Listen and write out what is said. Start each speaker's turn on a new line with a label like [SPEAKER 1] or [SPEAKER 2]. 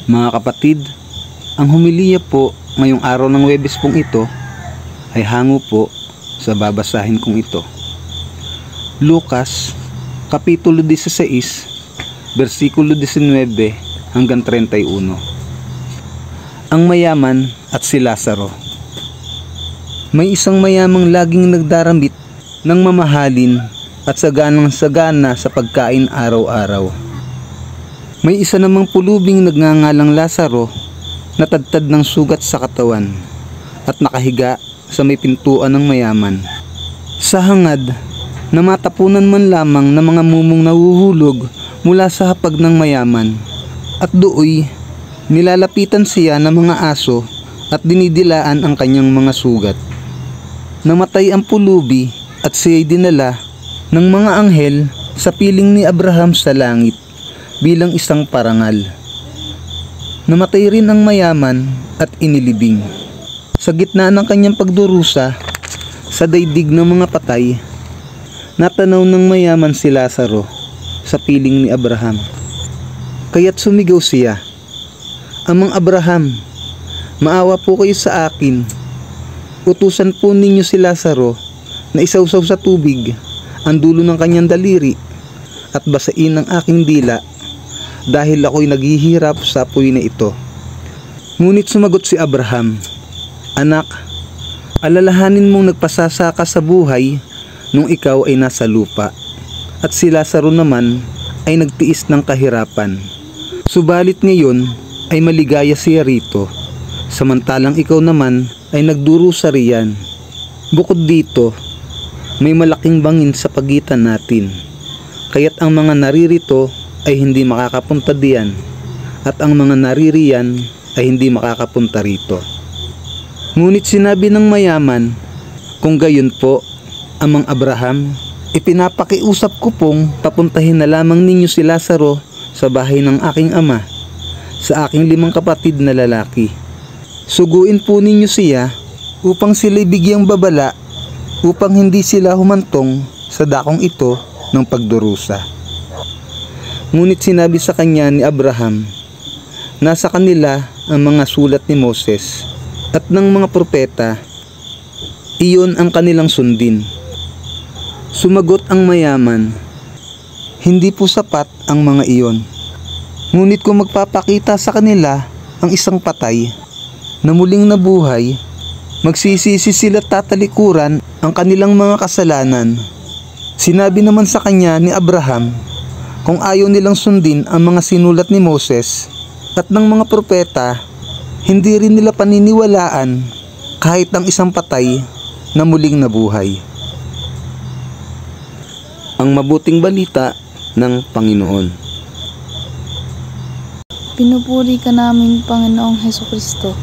[SPEAKER 1] Mga kapatid, ang homilya po ngayong araw ng Huwebes pong ito ay hango po sa babasahin kong ito. Lucas, Kapitulo 16, versikulo 19 hanggang 31. Ang mayaman at si Lazaro. May isang mayamang laging nagdaramit ng mamahalin at saganang-sagana sa pagkain araw-araw. May isa namang pulubing nagngangalang Lazaro na tadtad ng sugat sa katawan at nakahiga sa may pintuan ng mayaman. Sa hangad na matapunan man lamang ng mga mumong nahuhulog mula sa hapag ng mayaman, at dooy nilalapitan siya ng mga aso at dinidilaan ang kanyang mga sugat. Namatay ang pulubi at siya'y dinala ng mga anghel sa piling ni Abraham sa langit bilang isang parangal. Namatay rin ang mayaman at inilibing. Sa gitna ng kanyang pagdurusa sa daigdig ng mga patay, natanaw ng mayaman si Lazaro sa piling ni Abraham. Kaya't sumigaw siya, "Amang Abraham, maawa po kayo sa akin. Utusan po ninyo si Lazaro na isawsaw sa tubig ang dulo ng kanyang daliri at basain ang aking dila dahil ako'y naghihirap sa apoy na ito." Ngunit sumagot si Abraham, "Anak, alalahanin mong nagpasasaka sa buhay nung ikaw ay nasa lupa, at si Lazaro naman ay nagtiis ng kahirapan. Subalit ngayon ay maligaya siya rito, samantalang ikaw naman ay nagdurusa riyan. Bukod dito, may malaking bangin sa pagitan natin, kaya't ang mga naririto ay hindi makakapunta diyan, at ang mga naririyan ay hindi makakapunta rito." Ngunit sinabi ng mayaman, "Kung gayon po, Amang Abraham, ipinapakiusap ko pong papuntahin na lamang ninyo si Lazaro sa bahay ng aking ama, sa aking 5 kapatid na lalaki. Suguin po ninyo siya upang sila'y bigyang babala, upang hindi sila humantong sa dakong ito ng pagdurusa." Ngunit sinabi sa kanya ni Abraham, "Nasa kanila ang mga sulat ni Moses at ng mga propeta, iyon ang kanilang sundin." Sumagot ang mayaman, "Hindi po sapat ang mga iyon. Ngunit kung magpapakita sa kanila ang isang patay na muling nabuhay, magsisisi sila tatalikuran ang kanilang mga kasalanan." Sinabi naman sa kanya ni Abraham, kung ayaw nilang sundin ang mga sinulat ni Moses at ng mga propeta, hindi rin nila paniniwalaan kahit ang isang patay na muling nabuhay. Ang mabuting balita ng Panginoon.
[SPEAKER 2] Pinupuri ka namin, Panginoong Hesukristo.